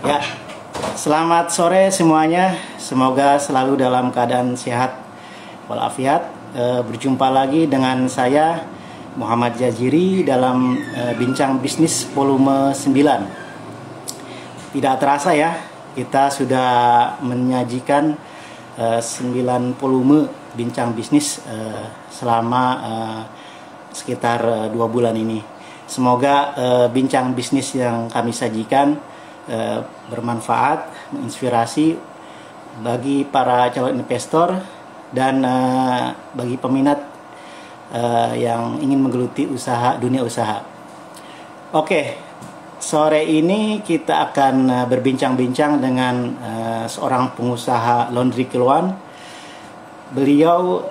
Ya, selamat sore semuanya. Semoga selalu dalam keadaan sehat walafiat. Berjumpa lagi dengan saya Muhammad Jaziri dalam Bincang Bisnis volume 9. Tidak terasa ya, kita sudah menyajikan 9 volume Bincang Bisnis selama sekitar 2 bulan ini. Semoga bincang bisnis yang kami sajikan bermanfaat, menginspirasi bagi para calon investor dan bagi peminat yang ingin menggeluti dunia usaha. Oke, sore ini kita akan berbincang-bincang dengan seorang pengusaha laundry kiloan. Beliau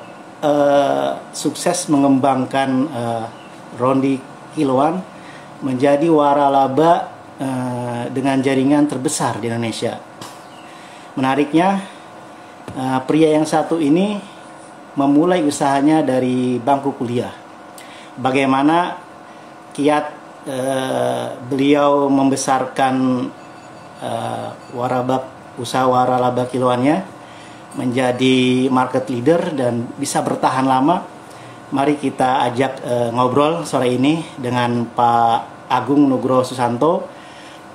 sukses mengembangkan laundry kiloan menjadi waralaba dengan jaringan terbesar di Indonesia. Menariknya, pria yang satu ini memulai usahanya dari bangku kuliah. Bagaimana kiat beliau membesarkan usaha waralaba kiloannya menjadi market leader dan bisa bertahan lama. Mari kita ajak ngobrol sore ini dengan Pak Agung Nugroho Susanto,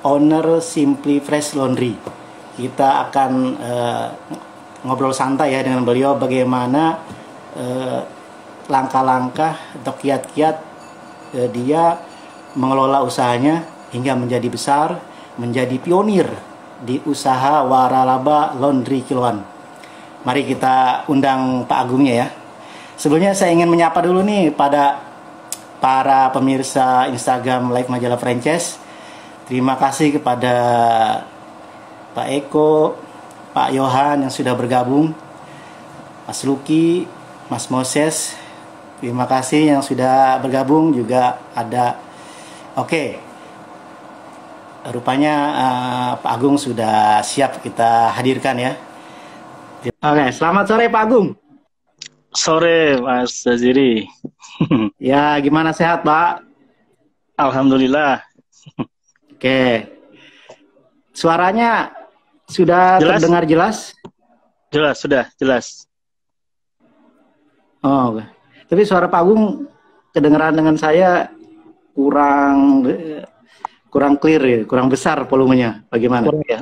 owner Simply Fresh Laundry. Kita akan ngobrol santai ya dengan beliau bagaimana langkah-langkah atau kiat-kiat dia mengelola usahanya hingga menjadi besar, menjadi pionir di usaha waralaba laundry kiloan. Mari kita undang Pak Agungnya ya. Sebelumnya saya ingin menyapa dulu nih pada para pemirsa Instagram Live Majalah Franchise. Terima kasih kepada Pak Eko, Pak Yohan yang sudah bergabung, Mas Luki, Mas Moses. Terima kasih yang sudah bergabung, juga ada. Oke, rupanya Pak Agung sudah siap kita hadirkan ya. Oke, selamat sore Pak Agung. Sore Mas Jaziri. Ya, gimana, sehat Pak? Alhamdulillah. Oke. Suaranya sudah Jelas? terdengar jelas? Jelas, sudah jelas. Oh, tapi suara Pak Agung kedengaran dengan saya kurang clear ya, kurang besar volumenya. Bagaimana? Kurang ya.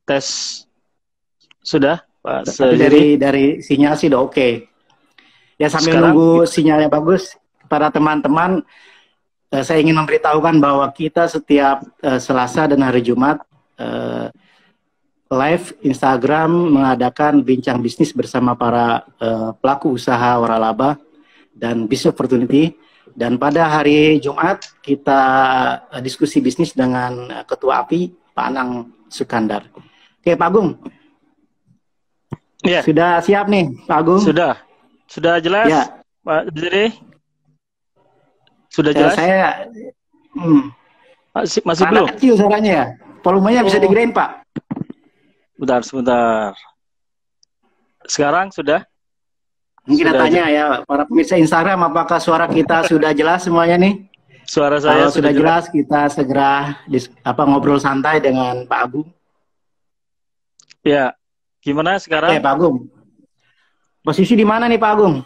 Tes sudah, Pak Tapi Jaziri. dari sinyal sih udah oke. Ya, sambil Sekarang nunggu sinyalnya bagus, para teman-teman, saya ingin memberitahukan bahwa kita setiap Selasa dan hari Jumat live Instagram mengadakan bincang bisnis bersama para pelaku usaha waralaba dan business opportunity. Dan pada hari Jumat kita diskusi bisnis dengan Ketua API, Pak Anang Sukandar. Oke, Pak Agung. ya. Sudah siap nih, Pak Agung? Sudah jelas, ya. Pak Jaziri? Sudah jelas? Saya masih belum? kecil suaranya ya. Volumenya bisa digedein, Pak. Sebentar. Sekarang sudah? Mungkin tanya ya para pemirsa Instagram, apakah suara kita sudah jelas semuanya nih? Suara saya Kalau sudah jelas, kita segera ngobrol santai dengan Pak Agung. Ya, gimana sekarang? Oke, Pak Agung. Posisi di mana nih Pak Agung?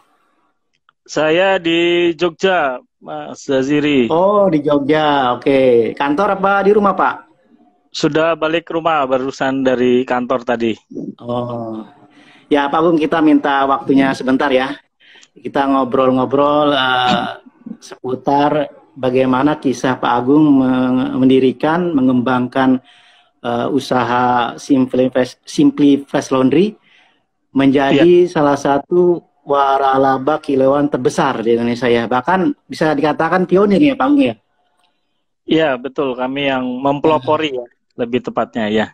Saya di Jogja, Mas Jaziri. Oh, di Jogja. Oke. Kantor apa di rumah, Pak? Sudah balik ke rumah, barusan dari kantor tadi. Oh. Ya, Pak Agung, kita minta waktunya sebentar ya. Kita ngobrol-ngobrol seputar bagaimana kisah Pak Agung mengembangkan usaha Simply Fresh Laundry menjadi salah satu waralaba kiloan terbesar di Indonesia ya. Bahkan bisa dikatakan pionir ya Pak Agung ya? Iya, betul. Kami yang mempelopori ya, lebih tepatnya ya.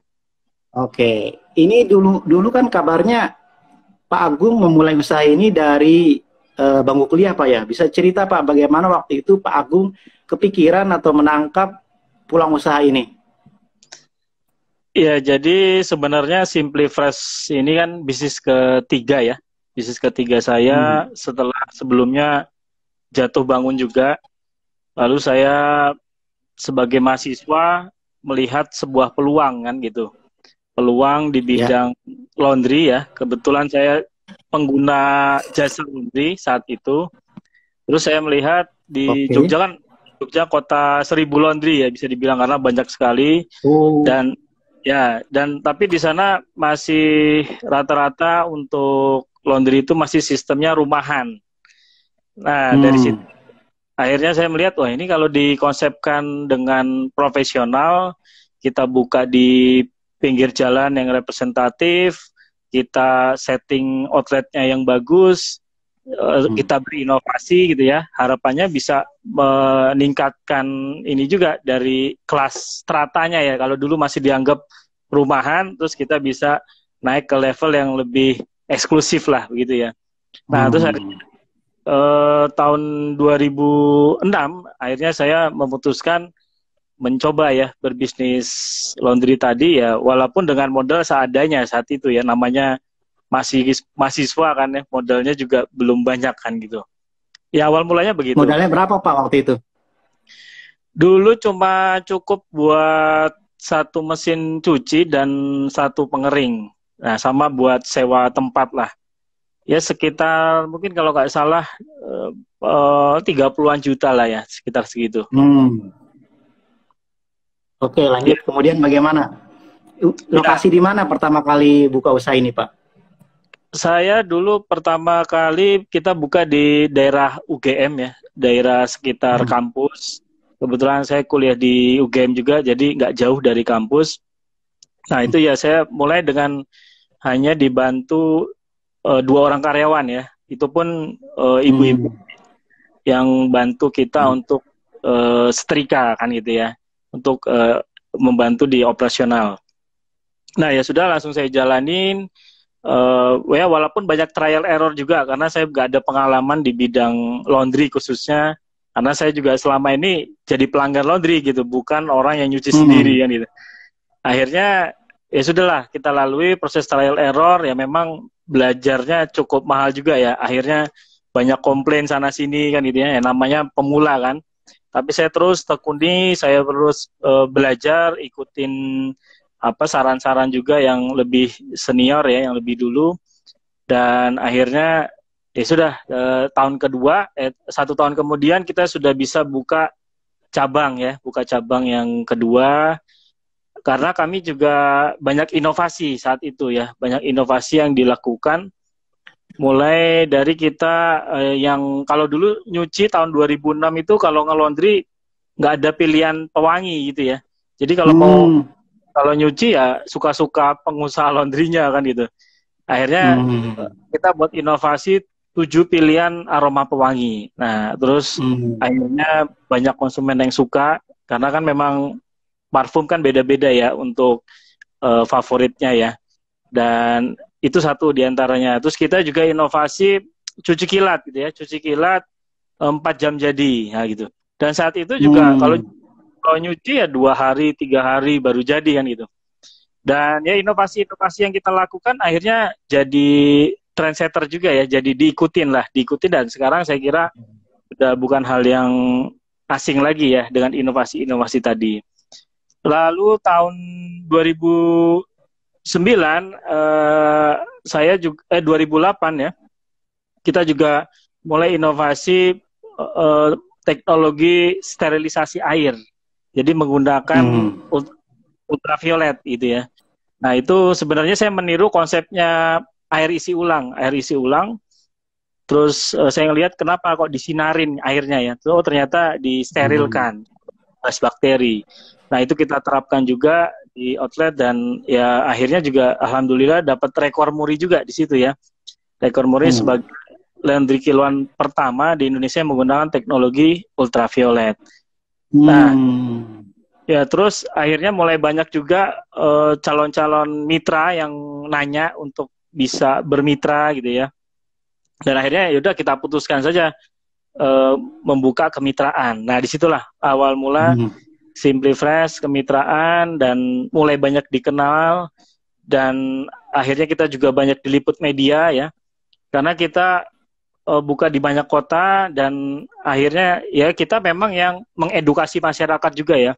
Oke. Ini dulu kan kabarnya Pak Agung memulai usaha ini dari bangku kuliah Pak ya. Bisa cerita Pak bagaimana waktu itu Pak Agung kepikiran atau menangkap pulang usaha ini? Ya, jadi sebenarnya Simply Fresh ini kan bisnis ketiga ya. Bisnis ketiga saya setelah sebelumnya jatuh bangun juga. Lalu saya sebagai mahasiswa melihat sebuah peluang kan gitu. Peluang di Ya, bidang laundry ya. Kebetulan saya pengguna jasa laundry saat itu. Terus saya melihat di oke. Jogja kan, Jogja kota 1.000 laundry ya bisa dibilang karena banyak sekali. Oh, Dan ya, dan tapi di sana masih rata-rata untuk laundry itu masih sistemnya rumahan. Nah, dari situ hmm, akhirnya saya melihat, wah ini kalau dikonsepkan dengan profesional, kita buka di pinggir jalan yang representatif, kita setting outletnya yang bagus, hmm, kita berinovasi gitu ya, harapannya bisa meningkatkan ini juga dari kelas stratanya ya. Kalau dulu masih dianggap rumahan, terus kita bisa naik ke level yang lebih eksklusif lah begitu ya. Nah, terus hmm. tahun 2006 akhirnya saya memutuskan mencoba ya berbisnis laundry tadi ya, walaupun dengan modal seadanya saat itu ya, namanya masih mahasiswa kan ya, modalnya juga belum banyak kan gitu. Ya awal mulanya begitu. Modalnya berapa Pak waktu itu? Dulu cuma cukup buat satu mesin cuci dan satu pengering. Nah, sama buat sewa tempat lah. Ya sekitar mungkin kalau nggak salah 30-an juta lah ya, sekitar segitu. Hmm. Oke, Ya, lanjut. Kemudian bagaimana? ya, Lokasi di mana pertama kali buka usaha ini, Pak? saya dulu pertama kali kita buka di daerah UGM ya, daerah sekitar Hmm. kampus. Kebetulan saya kuliah di UGM juga, jadi nggak jauh dari kampus. Nah itu ya saya mulai dengan hanya dibantu 2 orang karyawan ya. Itu pun ibu-ibu Hmm. yang bantu kita Hmm. untuk setrika kan gitu ya, untuk membantu di operasional. Nah ya sudah langsung saya jalanin. Ya walaupun banyak trial error juga karena saya nggak ada pengalaman di bidang laundry khususnya, karena saya juga selama ini jadi pelanggan laundry gitu, bukan orang yang nyuci Hmm. sendiri kan gitu. Akhirnya ya sudahlah kita lalui proses trial error ya, memang belajarnya cukup mahal juga ya. Akhirnya banyak komplain sana sini kan gitu ya, namanya pemula kan. Tapi saya terus tekuni, saya terus belajar, ikutin apa saran-saran juga yang lebih senior ya, yang lebih dulu. Dan akhirnya ya sudah tahun kedua, 1 tahun kemudian kita sudah bisa buka cabang ya, buka cabang yang kedua. Karena kami juga banyak inovasi saat itu ya, banyak inovasi yang dilakukan. Mulai dari kita yang kalau dulu nyuci tahun 2006 itu kalau nge-laundry nggak ada pilihan pewangi gitu ya. Jadi Hmm. kalau nyuci ya suka-suka pengusaha laundrynya kan gitu. Akhirnya Hmm. kita buat inovasi 7 pilihan aroma pewangi. Nah, terus Hmm. akhirnya banyak konsumen yang suka karena kan memang parfum kan beda-beda ya untuk favoritnya ya. Dan itu satu diantaranya. Terus kita juga inovasi cuci kilat gitu ya, cuci kilat 4 jam jadi, nah gitu. Dan saat itu juga Hmm. kalau nyuci ya 2 hari, 3 hari baru jadi kan gitu. Dan ya inovasi-inovasi yang kita lakukan akhirnya jadi trendsetter juga ya, jadi diikutin dan sekarang saya kira udah bukan hal yang asing lagi ya dengan inovasi-inovasi tadi. Lalu tahun 2009 saya juga 2008 ya, kita juga mulai inovasi eh, teknologi sterilisasi air. Jadi menggunakan Hmm. ultraviolet gitu ya. Nah, itu sebenarnya saya meniru konsepnya air isi ulang, air isi ulang. Terus saya ngelihat kenapa kok disinarin airnya ya. Tuh ternyata Hmm. disterilkan, bebas bakteri. Nah, itu kita terapkan juga di outlet dan ya akhirnya juga alhamdulillah dapat rekor muri juga di situ ya. Rekor muri Hmm. sebagai laundry kiloan pertama di Indonesia yang menggunakan teknologi ultraviolet. Nah, Hmm. ya terus akhirnya mulai banyak juga calon-calon mitra yang nanya untuk bisa bermitra gitu ya. Dan akhirnya yaudah kita putuskan saja membuka kemitraan. Nah, disitulah awal mula Hmm. Simply Fresh kemitraan dan mulai banyak dikenal dan akhirnya kita juga banyak diliput media ya. Karena kita buka di banyak kota dan akhirnya ya kita memang yang mengedukasi masyarakat juga ya.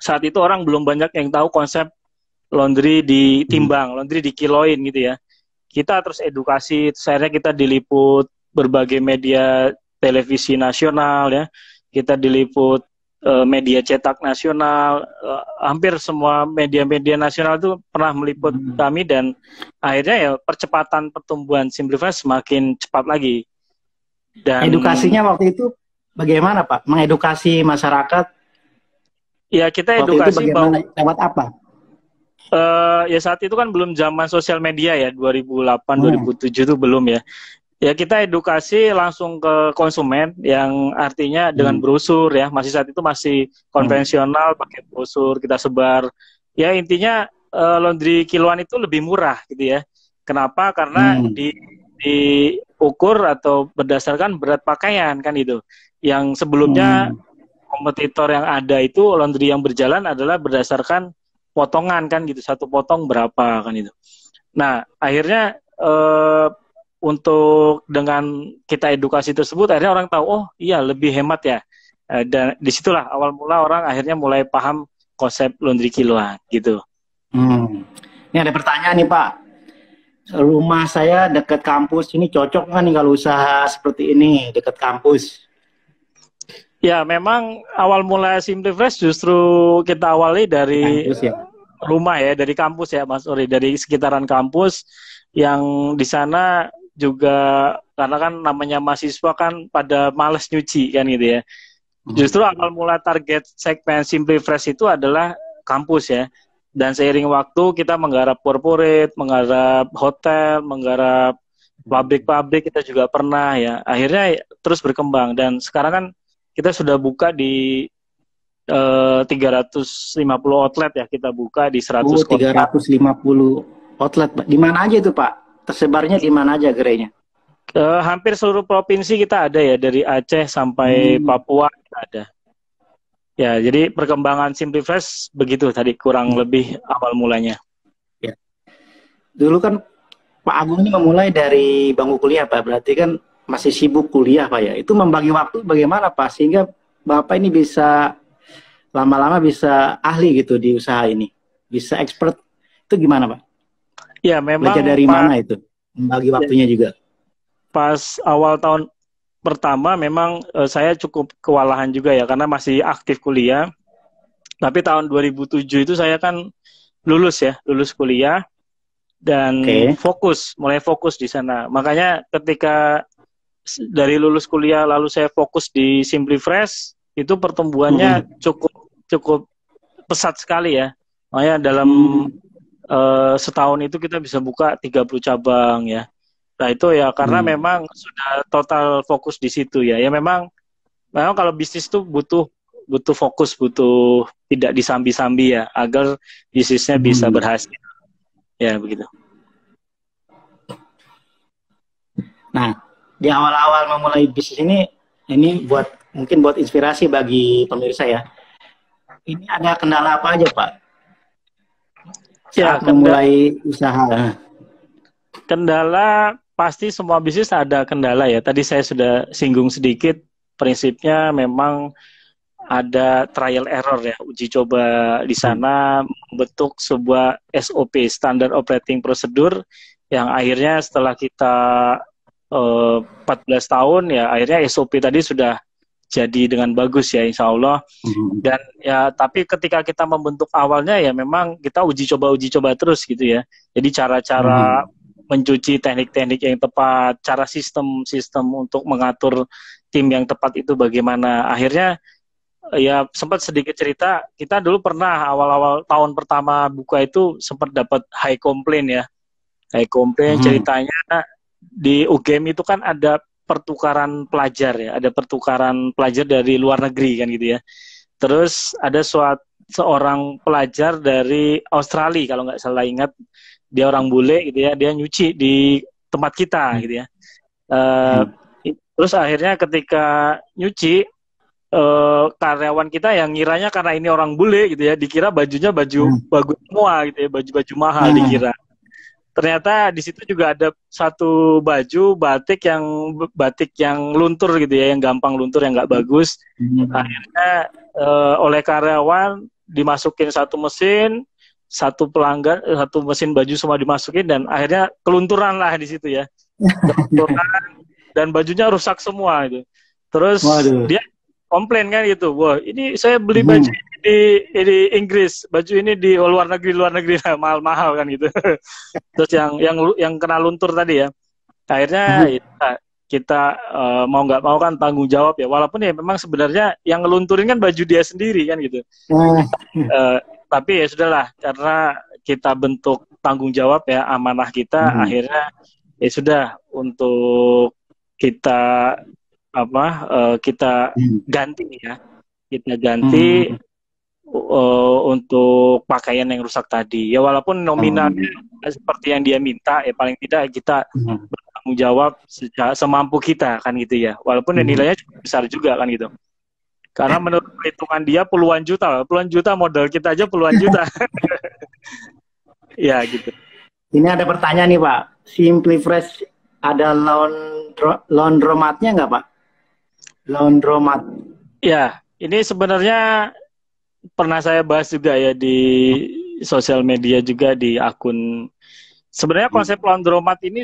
saat itu orang belum banyak yang tahu konsep laundry ditimbang, laundry dikiloin gitu ya. Kita terus edukasi, terus akhirnya kita diliput berbagai media televisi nasional ya, kita diliput media cetak nasional, hampir semua media-media nasional itu pernah meliput kami, dan akhirnya ya percepatan pertumbuhan Simplifresh semakin cepat lagi. Dan edukasinya waktu itu bagaimana Pak? Mengedukasi masyarakat ya kita waktu itu edukasi bagaimana? Lewat apa? Ya saat itu kan belum zaman sosial media ya, 2008 2007 itu belum ya. Ya kita edukasi langsung ke konsumen, yang artinya dengan brosur ya. Masih saat itu masih konvensional, pakai brosur kita sebar. Ya intinya laundry kiloan itu lebih murah gitu ya. Kenapa? Karena diukur atau berdasarkan berat pakaian kan itu. Yang sebelumnya kompetitor yang ada itu laundry yang berjalan adalah berdasarkan potongan kan gitu, satu potong berapa kan itu. Nah akhirnya untuk dengan kita edukasi tersebut akhirnya orang tahu, oh iya lebih hemat ya, dan disitulah awal mula orang akhirnya mulai paham konsep laundry kiloan gitu. Ini ada pertanyaan nih Pak, rumah saya dekat kampus, ini cocok nggak nih kalau usaha seperti ini dekat kampus? Ya memang awal mula Simplifresh justru kita awali dari kampus, ya? Rumah ya, dari kampus ya Mas Ori, dari sekitaran kampus yang di sana juga karena kan namanya mahasiswa kan pada males nyuci kan gitu ya. Justru awal mula target segmen Simplifresh itu adalah kampus ya. Dan seiring waktu kita menggarap corporate, menggarap hotel, menggarap pabrik-pabrik, kita juga pernah ya. Akhirnya terus berkembang, dan sekarang kan kita sudah buka di 350 outlet ya, kita buka di 100 kota. 350 outlet, Pak. Di mana aja itu Pak? Tersebarnya di mana aja gerainya? Hampir seluruh provinsi kita ada ya, dari Aceh sampai Papua kita ada. Ya, jadi perkembangan Simplifresh begitu tadi kurang lebih awal mulanya. Ya. Dulu kan Pak Agung ini memulai dari bangku kuliah Pak, berarti kan masih sibuk kuliah Pak ya. Itu membagi waktu bagaimana Pak sehingga Bapak ini bisa lama-lama bisa ahli gitu di usaha ini, bisa expert, itu gimana Pak? Ya memang. Belajar dari mana itu? Membagi waktunya juga. Pas awal tahun pertama memang saya cukup kewalahan juga ya, karena masih aktif kuliah. Tapi tahun 2007 itu saya kan lulus kuliah dan mulai fokus di sana. Makanya ketika dari lulus kuliah lalu saya fokus di Simplifresh, itu pertumbuhannya cukup pesat sekali ya. Makanya dalam setahun itu kita bisa buka 30 cabang ya. Nah itu ya karena memang sudah total fokus di situ ya. Ya memang kalau bisnis itu butuh fokus, butuh tidak disambi-sambi ya, agar bisnisnya bisa berhasil. Ya begitu. Nah, di awal-awal memulai bisnis ini mungkin buat inspirasi bagi pemirsa ya. Ini ada kendala apa aja Pak saat memulai usaha? Kendala pasti semua bisnis ada kendala ya. Tadi saya sudah singgung sedikit, prinsipnya memang ada trial error ya, uji coba di sana membentuk sebuah SOP, Standard Operating Procedure, yang akhirnya setelah kita 14 tahun ya akhirnya SOP tadi sudah jadi dengan bagus ya insya Allah. Dan ya tapi ketika kita membentuk awalnya ya memang kita uji coba terus gitu ya. Jadi cara-cara mencuci, teknik-teknik yang tepat, cara sistem untuk mengatur tim yang tepat itu bagaimana. Akhirnya ya sempat sedikit cerita, kita dulu pernah awal-awal tahun pertama buka itu sempat dapat high complaint ya. High complaint ceritanya di UGM itu kan ada pertukaran pelajar ya, ada pertukaran pelajar dari luar negeri kan gitu ya. Terus ada seorang pelajar dari Australia kalau nggak salah ingat, dia orang bule gitu ya, dia nyuci di tempat kita gitu ya. Terus akhirnya ketika nyuci, karyawan kita yang ngiranya karena ini orang bule gitu ya, dikira bajunya baju bagus semua gitu ya, baju-baju mahal dikira. Ternyata di situ juga ada satu baju batik yang luntur gitu ya, yang gampang luntur, yang nggak bagus. Akhirnya oleh karyawan, dimasukin satu mesin, satu pelanggan, satu mesin baju semua dimasukin, dan akhirnya kelunturan lah di situ ya. Kelunturan, dan bajunya rusak semua itu. Terus Waduh. dia komplain kan gitu, wah ini saya beli baju ini di Inggris, baju ini di luar negeri mahal-mahal kan gitu. Terus yang kena luntur tadi ya, akhirnya ya, kita mau nggak mau kan tanggung jawab ya, walaupun ya memang sebenarnya yang ngelunturin kan baju dia sendiri kan gitu. Tapi ya sudahlah, karena kita bentuk tanggung jawab ya, amanah kita, akhirnya ya sudah, untuk kita kita ganti ya, kita ganti untuk pakaian yang rusak tadi ya, walaupun nominalnya seperti yang dia minta ya, paling tidak kita bertanggung jawab semampu kita kan gitu ya, walaupun nilainya cukup besar juga kan gitu, karena menurut perhitungan dia puluhan juta modal kita aja puluhan juta. Ya gitu. Ini ada pertanyaan nih Pak, SimpliFresh ada laundromatnya nggak Pak? Laundromat. Ya, ini sebenarnya pernah saya bahas juga ya di sosial media juga, di akun. Sebenarnya konsep laundromat ini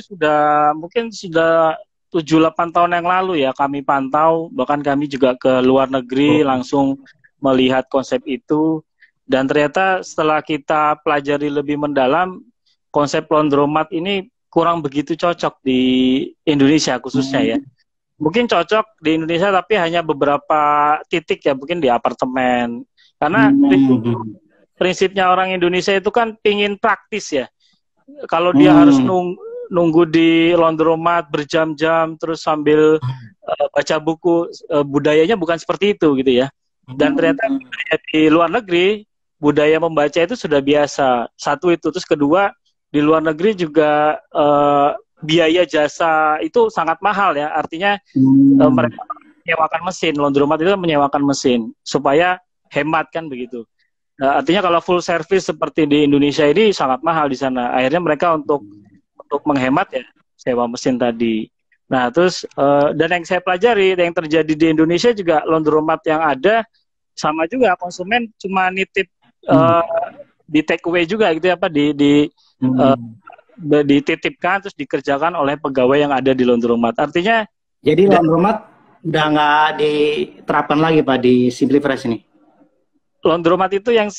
mungkin sudah 7-8 tahun yang lalu ya kami pantau, bahkan kami juga ke luar negeri langsung melihat konsep itu, dan ternyata setelah kita pelajari lebih mendalam, konsep laundromat ini kurang begitu cocok di Indonesia khususnya ya. Mungkin cocok di Indonesia tapi hanya beberapa titik ya, mungkin di apartemen. Karena prinsipnya orang Indonesia itu kan pingin praktis ya. Kalau dia harus nunggu di laundromat berjam-jam terus sambil baca buku, budayanya bukan seperti itu gitu ya. Dan ternyata di luar negeri budaya membaca itu sudah biasa. Satu itu, terus kedua, di luar negeri juga biaya jasa itu sangat mahal ya, artinya mereka menyewakan mesin, laundromat itu menyewakan mesin supaya hemat kan begitu. Artinya kalau full service seperti di Indonesia ini sangat mahal di sana. Akhirnya mereka untuk menghemat ya sewa mesin tadi. Nah terus dan yang saya pelajari, yang terjadi di Indonesia juga, laundromat yang ada sama juga, konsumen cuma nitip di take away juga gitu ya, apa dititipkan terus dikerjakan oleh pegawai yang ada di laundromat. Artinya jadi laundromat udah nggak diterapkan lagi Pak di SimpliFresh ini. Laundromat itu yang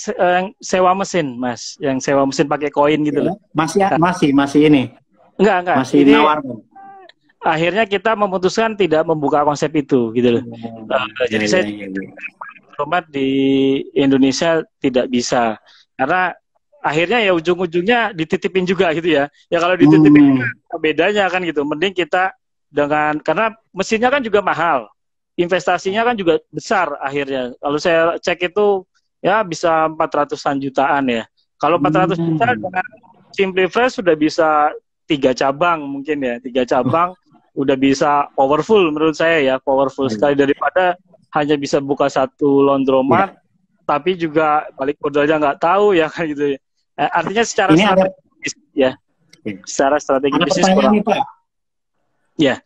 sewa mesin, Mas, yang sewa mesin pakai koin gitu loh. Masih ini. Enggak. Masih ini nawarkan. Akhirnya kita memutuskan tidak membuka konsep itu gitu loh. Jadi saya laundromat di Indonesia tidak bisa, karena akhirnya ya ujung-ujungnya dititipin juga gitu ya. Ya kalau dititipin bedanya kan gitu. Mending kita karena mesinnya kan juga mahal, investasinya kan juga besar akhirnya. Kalau saya cek itu ya bisa 400-an jutaan ya. Kalau 400 juta dengan SimpliFresh sudah bisa 3 cabang mungkin ya. 3 cabang udah bisa powerful menurut saya ya. Powerful sekali, daripada hanya bisa buka satu laundromat tapi juga balik modalnya nggak tahu ya kan gitu ya. Artinya secara strategi bisnis ya. Secara strategi bisnis kurang. Nih, Pak. Ya.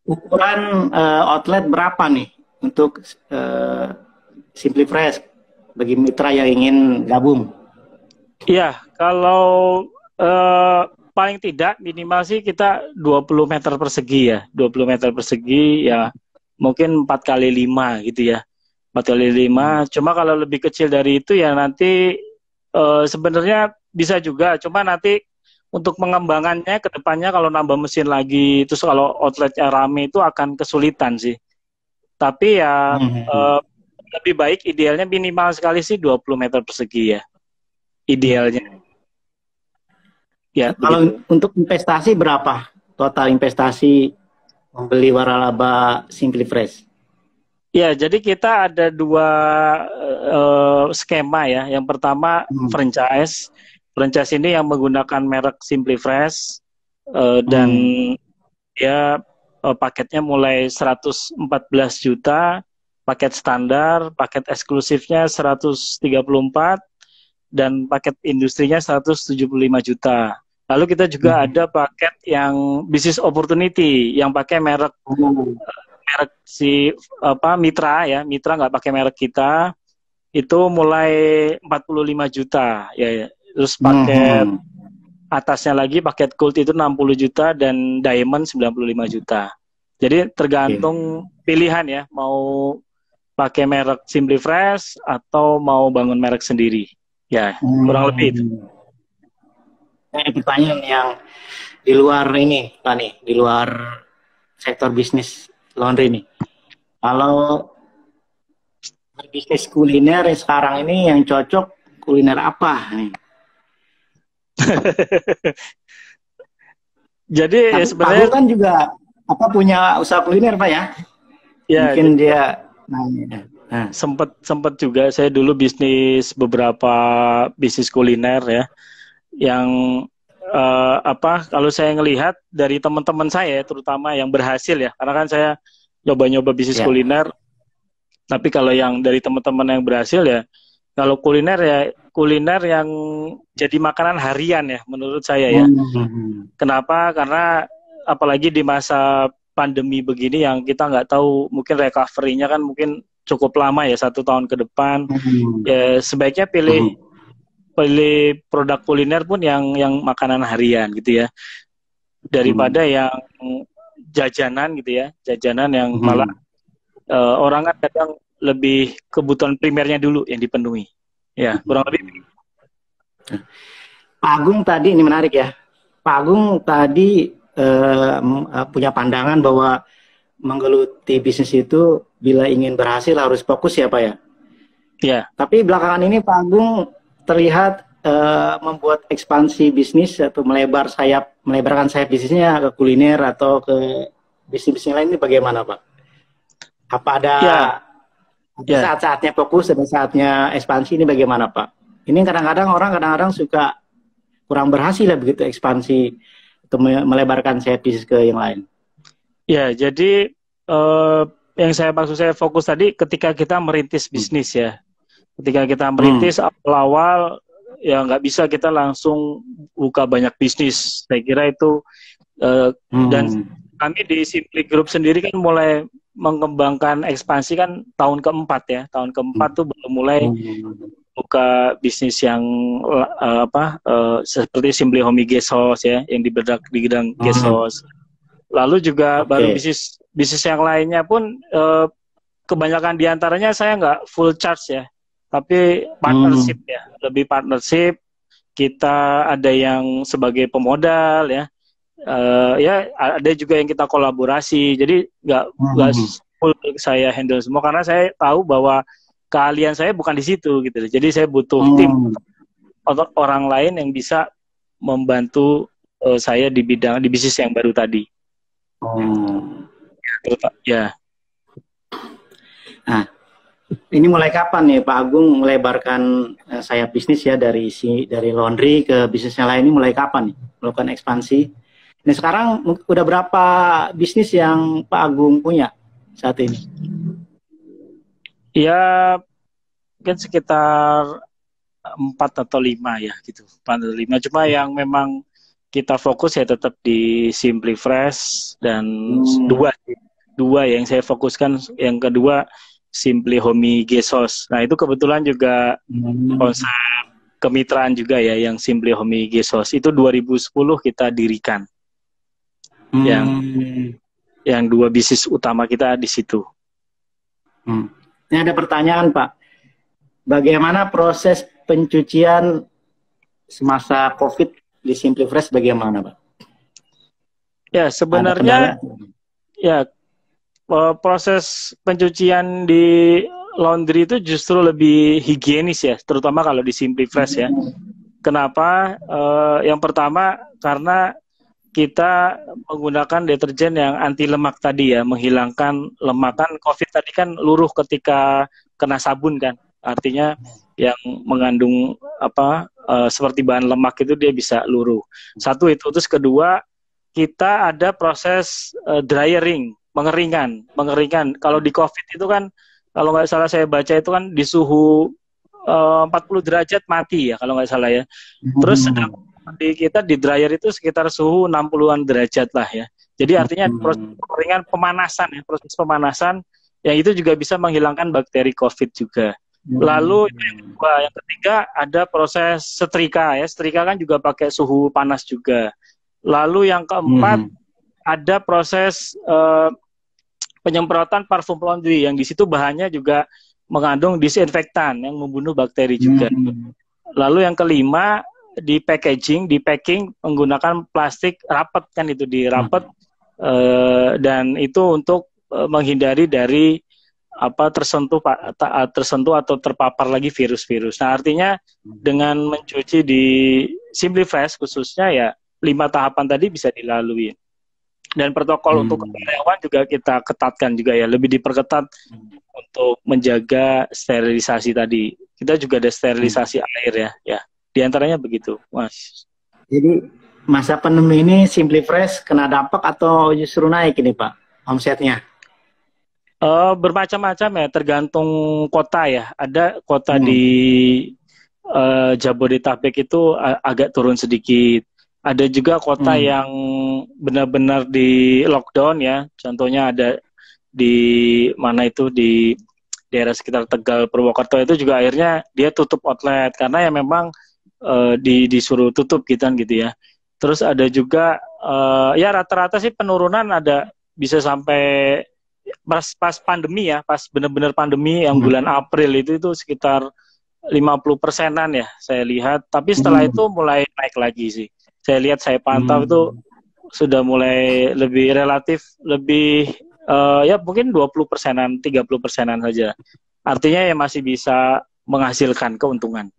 Ukuran outlet berapa nih untuk SimpliFresh bagi mitra yang ingin gabung? Iya, kalau paling tidak minimal sih kita 20 meter persegi ya. 20 meter persegi ya, mungkin 4x5 gitu ya. 4x5. Cuma kalau lebih kecil dari itu ya nanti sebenarnya bisa juga. Cuma nanti untuk pengembangannya ke depannya kalau nambah mesin lagi, terus kalau outletnya rame itu akan kesulitan sih. Tapi ya lebih baik idealnya minimal sekali sih 20 meter persegi ya. Idealnya. Ya, kalau untuk investasi berapa? Total investasi membeli waralaba SimpliFresh? Ya, jadi kita ada 2 skema ya. Yang pertama franchise. Franchise ini yang menggunakan merek SimpliFresh dan ya paketnya mulai 114 juta, paket standar, paket eksklusifnya 134, dan paket industrinya 175 juta. Lalu kita juga ada paket yang business opportunity yang pakai merek merek si apa Mitra ya, Mitra nggak pakai merek kita, itu mulai 45 juta ya, ya. Terus paket atasnya lagi paket Gold itu 60 juta dan Diamond 95 juta. Jadi tergantung pilihan ya, mau pakai merek Simply Fresh atau mau bangun merek sendiri. Ya, kurang lebih itu. Ada pertanyaan yang di luar ini, Pak nih, di luar sektor bisnis laundry nih. Kalau bisnis kuliner sekarang ini yang cocok kuliner apa nih? Jadi ya sebenarnya Pak kan juga apa punya usaha kuliner Pak ya? Ya, mungkin dia sempat juga saya dulu beberapa bisnis kuliner ya, yang kalau saya ngelihat dari teman-teman saya terutama yang berhasil ya, karena kan saya nyoba-nyoba bisnis kuliner, tapi kalau yang dari teman-teman yang berhasil ya, kalau kuliner ya kuliner yang jadi makanan harian ya menurut saya ya. Kenapa? Karena apalagi di masa pandemi begini yang kita nggak tahu, mungkin recovery-nya kan mungkin cukup lama ya, 1 tahun ke depan. Ya sebaiknya pilih produk kuliner pun yang makanan harian gitu ya, daripada yang jajanan gitu ya, jajanan yang malah orang kan kadang lebih kebutuhan primernya dulu yang dipenuhi. Ya kurang lebih. Pak Agung tadi ini menarik ya. Pak Agung tadi punya pandangan bahwa menggeluti bisnis itu bila ingin berhasil harus fokus ya Pak ya. Iya. Tapi belakangan ini Pak Agung terlihat membuat ekspansi bisnis atau melebarkan sayap bisnisnya ke kuliner atau ke bisnis lain, ini bagaimana Pak? Apa ada saat-saatnya fokus, ada saatnya ekspansi, ini bagaimana Pak? Ini kadang-kadang orang suka kurang berhasil ya begitu ekspansi atau melebarkan sayap bisnis ke yang lain. Ya, jadi yang maksud saya fokus tadi ketika kita merintis bisnis ya. Ketika kita merintis awal-awal ya nggak bisa kita langsung buka banyak bisnis. Saya kira itu dan kami di Simply Group sendiri kan mulai mengembangkan ekspansi kan tahun keempat ya. Tahun keempat tuh baru mulai buka bisnis yang seperti Simply Homey Guest House ya, yang di bidang guest house. Lalu juga baru bisnis yang lainnya pun kebanyakan diantaranya saya nggak full charge ya, tapi partnership ya, lebih partnership. Kita ada yang sebagai pemodal ya, ya ada juga yang kita kolaborasi. Jadi nggak full saya handle semua karena saya tahu bahwa keahlian saya bukan di situ gitu. Jadi saya butuh tim atau orang lain yang bisa membantu saya di bisnis yang baru tadi. Ya. Nah, ini mulai kapan nih Pak Agung melebarkan sayap bisnis ya dari laundry ke bisnis yang lain, ini mulai kapan nih melakukan ekspansi? Nah sekarang udah berapa bisnis yang Pak Agung punya saat ini? Ya mungkin sekitar 4 atau 5 ya gitu, 4 atau 5. Cuma yang memang kita fokus ya tetap di Simply Fresh dan dua yang saya fokuskan. Yang kedua Simply Homey Guest House. Nah itu kebetulan juga konsep kemitraan juga ya, yang Simply Homey Guest House itu 2010 kita dirikan. Yang 2 bisnis utama kita di situ. Ini ada pertanyaan Pak, bagaimana proses pencucian semasa COVID di Simply Fresh, bagaimana Pak? Ya sebenarnya ya proses pencucian di laundry itu justru lebih higienis ya, terutama kalau di Simply Fresh ya. Kenapa? Yang pertama karena kita menggunakan deterjen yang anti lemak tadi ya, menghilangkan lemak. Kan COVID tadi kan luruh ketika kena sabun kan, artinya yang mengandung seperti bahan lemak itu dia bisa luruh. Satu itu. Terus kedua, kita ada proses dryering, mengeringkan. Kalau di COVID itu kan, kalau nggak salah saya baca itu kan di suhu 40 derajat mati ya, kalau nggak salah ya. Terus sedang di kita di dryer itu sekitar suhu 60-an derajat lah ya. Jadi artinya proses pengeringan pemanasan ya, proses pemanasan yang itu juga bisa menghilangkan bakteri COVID juga. Lalu yang kedua, yang ketiga ada proses setrika ya. Setrika kan juga pakai suhu panas juga. Lalu yang keempat ada proses penyemprotan parfum laundry yang di situ bahannya juga mengandung disinfektan yang membunuh bakteri juga. Lalu yang kelima di packaging, di packing menggunakan plastik rapet kan itu dirapet dan itu untuk menghindari dari tersentuh atau terpapar lagi virus-virus. Nah artinya dengan mencuci di SimpliFresh khususnya ya 5 tahapan tadi bisa dilalui. Dan protokol untuk karyawan juga kita ketatkan juga ya, lebih diperketat untuk menjaga sterilisasi tadi. Kita juga ada sterilisasi air ya. Di antaranya begitu, Mas. Jadi masa pandemi ini SimpliFresh kena dampak atau justru naik ini Pak omsetnya? Bermacam-macam ya, tergantung kota ya. Ada kota di Jabodetabek itu agak turun sedikit. Ada juga kota yang benar-benar di lockdown ya. Contohnya ada di mana itu di daerah sekitar Tegal, Purwokerto itu juga akhirnya dia tutup outlet karena ya memang disuruh tutup gitu ya. Terus ada juga ya rata-rata sih penurunan ada bisa sampai pas pandemi ya, pas benar-benar pandemi yang bulan April itu sekitar 50%-an ya saya lihat. Tapi setelah itu mulai naik lagi sih. Saya lihat, saya pantau itu sudah mulai lebih relatif lebih ya mungkin 20%-an, 30%-an saja. Artinya ya masih bisa menghasilkan keuntungan.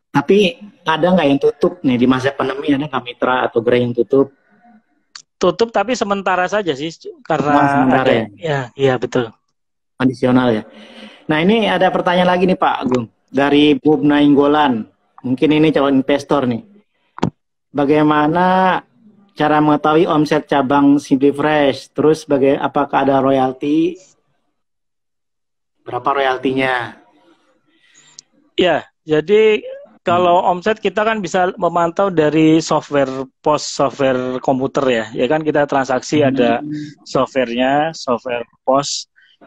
Tapi ada nggak yang tutup nih di masa pandemi? Ada nggak mitra atau gerai yang tutup? Tutup tapi sementara saja sih karena ada ya betul. Kondisional ya. Nah ini ada pertanyaan lagi nih Pak Agung dari Bob Nainggolan. Mungkin ini calon investor nih. Bagaimana cara mengetahui omset cabang SimpliFresh? Terus apakah ada royalti? Berapa royaltinya? Ya, jadi kalau omset kita kan bisa memantau dari software software komputer ya kan kita transaksi ada softwarenya, software POS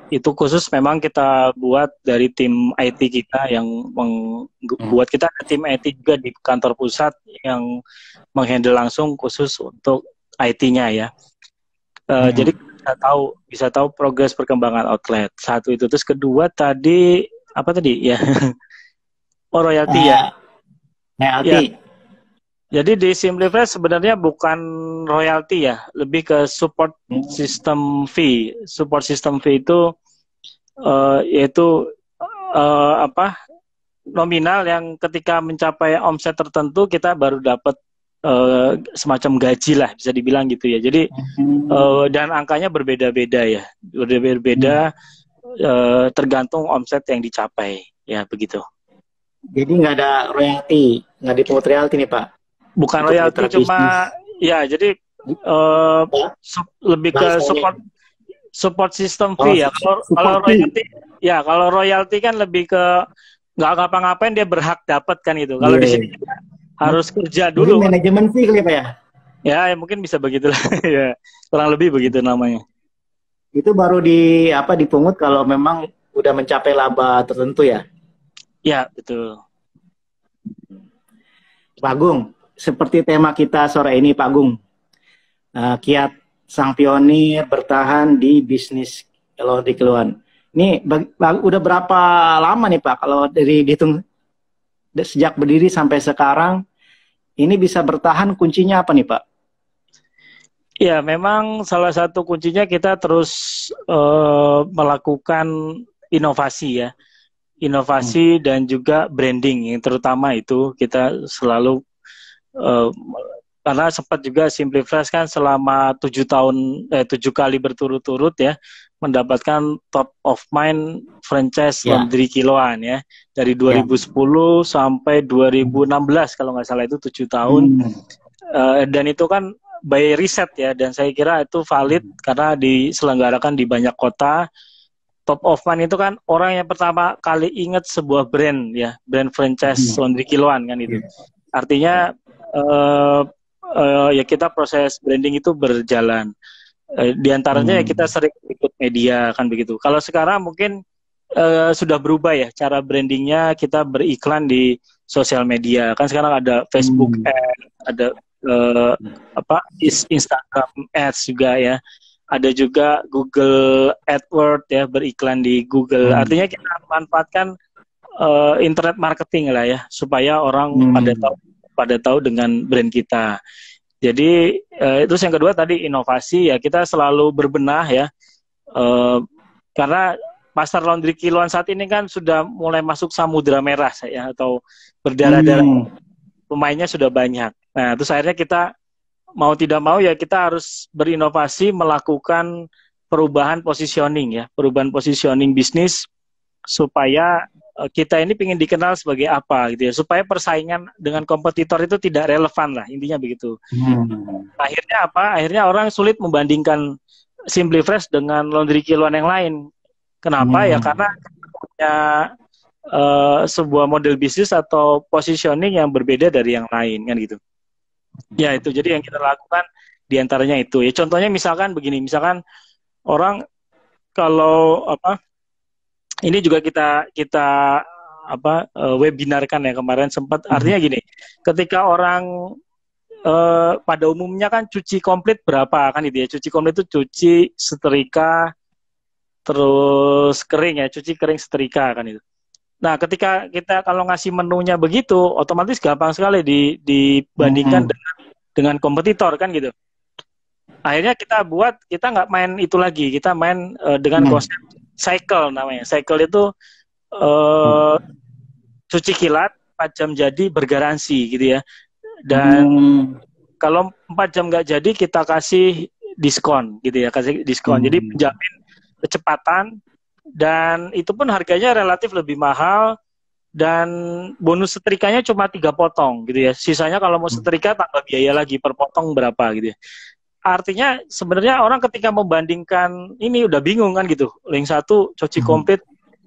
itu khusus memang kita buat dari tim IT kita yang membuat kita ada tim IT juga di kantor pusat yang menghandle langsung khusus untuk IT-nya ya. Jadi bisa tahu progres perkembangan outlet. Satu itu, terus kedua tadi apa tadi ya? Royalti ya. Royalti. Jadi di SimpliFresh sebenarnya bukan royalti ya, lebih ke support system fee. Support system fee itu yaitu nominal yang ketika mencapai omset tertentu kita baru dapat semacam gaji lah bisa dibilang gitu ya. Jadi dan angkanya berbeda-beda ya, berbeda tergantung omset yang dicapai ya begitu. Jadi nggak ada royalti, nggak dipungut royalti nih Pak? Bukan royalti, cuma ya jadi lebih ke support system fee ya. Kalau royalti ya, kalau royalti kan lebih ke nggak ngapa-ngapain dia berhak dapat kan itu. Kalau di sini harus kerja dulu. Manajemen fee kali Pak ya? Ya mungkin bisa begitulah ya, kurang lebih begitu namanya. Itu baru dipungut kalau memang udah mencapai laba tertentu ya? Ya, betul. Pak Agung, seperti tema kita sore ini Pak Agung, kiat sang pionir bertahan di bisnis laundry kiloan. Ini udah berapa lama nih Pak, kalau dari dihitung sejak berdiri sampai sekarang, ini bisa bertahan kuncinya apa nih Pak? Ya, memang salah satu kuncinya kita terus melakukan inovasi ya. Inovasi dan juga branding yang terutama itu kita selalu karena sempat juga SimpliFresh kan selama 7 kali berturut-turut ya mendapatkan top of mind franchise laundry kiloan ya dari 2010 sampai 2016 kalau nggak salah itu 7 tahun dan itu kan by riset ya dan saya kira itu valid karena diselenggarakan di banyak kota. Top of mind itu kan orang yang pertama kali ingat sebuah brand ya, brand franchise laundry kiloan kan itu. Artinya ya kita proses branding itu berjalan. Di antaranya ya kita sering ikut media kan begitu. Kalau sekarang mungkin sudah berubah ya cara brandingnya, kita beriklan di sosial media. Kan sekarang ada Facebook Ads, ada Instagram Ads juga ya. Ada juga Google AdWords ya, beriklan di Google. Artinya kita manfaatkan internet marketing lah ya, supaya orang pada tahu dengan brand kita. Jadi terus yang kedua tadi inovasi ya, kita selalu berbenah ya, karena pasar laundry kiloan saat ini kan sudah mulai masuk samudra merah ya, atau berdarah-darah, pemainnya sudah banyak. Nah terus akhirnya kita mau tidak mau ya kita harus berinovasi, melakukan perubahan positioning ya, perubahan positioning bisnis supaya kita ini ingin dikenal sebagai apa gitu ya, supaya persaingan dengan kompetitor itu tidak relevan lah, intinya begitu. Akhirnya apa? Akhirnya orang sulit membandingkan SimplyFresh dengan laundry kiloan yang lain. Kenapa? Ya karena punya sebuah model bisnis atau positioning yang berbeda dari yang lain kan gitu. Ya itu, jadi yang kita lakukan diantaranya itu ya. Contohnya misalkan begini, misalkan orang kalau ini juga kita webinarkan ya kemarin sempat. Artinya gini, ketika orang pada umumnya kan cuci komplit berapa kan itu ya, cuci komplit itu cuci, setrika, terus kering ya, cuci kering setrika kan itu. Nah ketika kita kalau ngasih menunya begitu, otomatis gampang sekali dibandingkan dengan kompetitor kan gitu. Akhirnya kita nggak main itu lagi, kita main dengan konsep cycle namanya. Cycle itu cuci kilat 4 jam jadi bergaransi gitu ya. Dan kalau 4 jam nggak jadi kita kasih diskon gitu ya, kasih diskon. Jadi menjamin kecepatan, dan itu pun harganya relatif lebih mahal, dan bonus setrikanya cuma 3 potong gitu ya. Sisanya kalau mau setrika tambah biaya lagi per potong berapa gitu ya. Artinya sebenarnya orang ketika membandingkan ini udah bingung kan gitu. Link satu cuci komplit